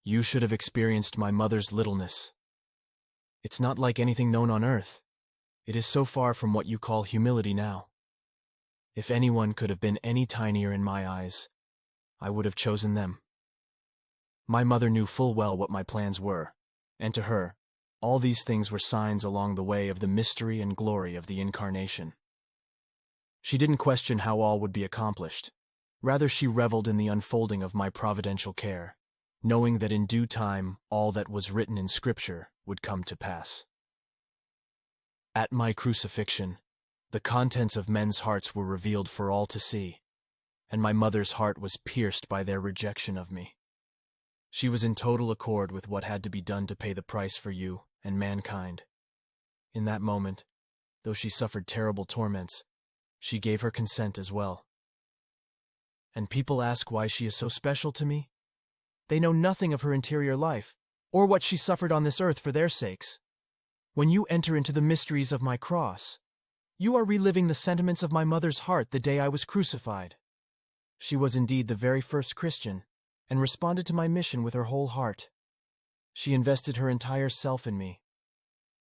You should have experienced my mother's littleness. It's not like anything known on earth. It is so far from what you call humility now. If anyone could have been any tinier in my eyes, I would have chosen them. My mother knew full well what my plans were, and to her, all these things were signs along the way of the mystery and glory of the Incarnation. She didn't question how all would be accomplished. Rather, she reveled in the unfolding of my providential care, knowing that in due time all that was written in Scripture would come to pass. At my crucifixion, the contents of men's hearts were revealed for all to see, and my mother's heart was pierced by their rejection of me. She was in total accord with what had to be done to pay the price for you and mankind. In that moment, though she suffered terrible torments, she gave her consent as well. And people ask why she is so special to me? They know nothing of her interior life, or what she suffered on this earth for their sakes. When you enter into the mysteries of my cross, you are reliving the sentiments of my mother's heart the day I was crucified. She was indeed the very first Christian, and responded to my mission with her whole heart. She invested her entire self in me,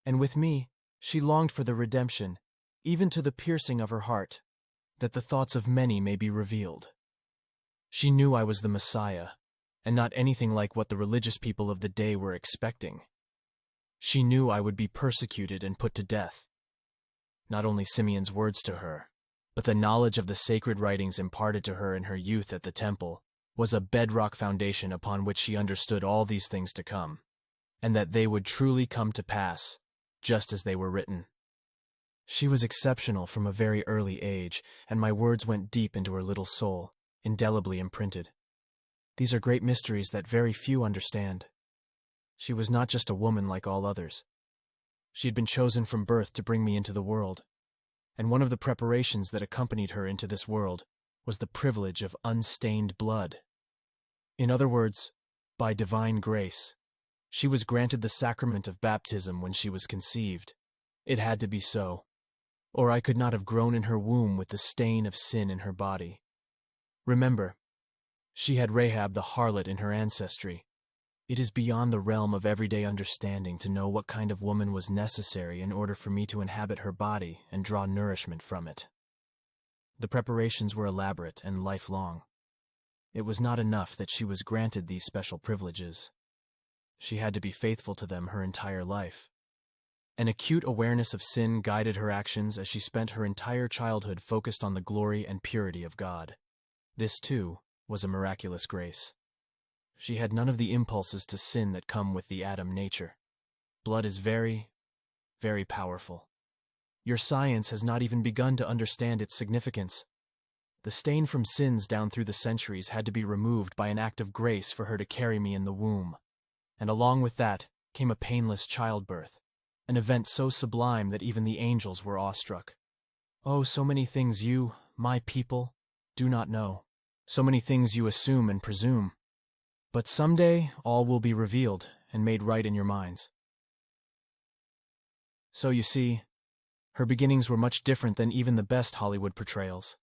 and with me, she longed for the redemption, even to the piercing of her heart, that the thoughts of many may be revealed. She knew I was the Messiah, and not anything like what the religious people of the day were expecting. She knew I would be persecuted and put to death. Not only Simeon's words to her, but the knowledge of the sacred writings imparted to her in her youth at the temple was a bedrock foundation upon which she understood all these things to come, and that they would truly come to pass, just as they were written. She was exceptional from a very early age, and my words went deep into her little soul, indelibly imprinted. These are great mysteries that very few understand. She was not just a woman like all others. She had been chosen from birth to bring me into the world, and one of the preparations that accompanied her into this world was the privilege of unstained blood. In other words, by divine grace, she was granted the sacrament of baptism when she was conceived. It had to be so, or I could not have grown in her womb with the stain of sin in her body. Remember, she had Rahab the harlot in her ancestry. It is beyond the realm of everyday understanding to know what kind of woman was necessary in order for me to inhabit her body and draw nourishment from it. The preparations were elaborate and lifelong. It was not enough that she was granted these special privileges. She had to be faithful to them her entire life. An acute awareness of sin guided her actions as she spent her entire childhood focused on the glory and purity of God. This, too, was a miraculous grace. She had none of the impulses to sin that come with the Adam nature. Blood is very, very powerful. Your science has not even begun to understand its significance. The stain from sins down through the centuries had to be removed by an act of grace for her to carry me in the womb. And along with that came a painless childbirth, an event so sublime that even the angels were awestruck. Oh, so many things you, my people, do not know. So many things you assume and presume. But someday all will be revealed and made right in your minds. So you see, her beginnings were much different than even the best Hollywood portrayals.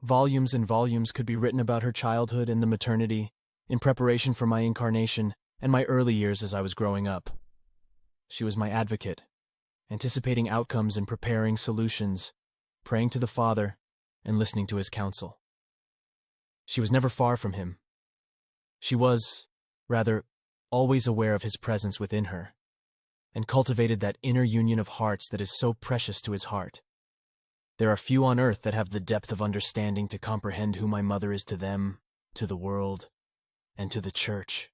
Volumes and volumes could be written about her childhood and the maternity, in preparation for my incarnation and my early years as I was growing up. She was my advocate, anticipating outcomes and preparing solutions, praying to the Father and listening to his counsel. She was never far from him. She was, rather, always aware of his presence within her, and cultivated that inner union of hearts that is so precious to his heart. There are few on earth that have the depth of understanding to comprehend who my mother is to them, to the world, and to the Church.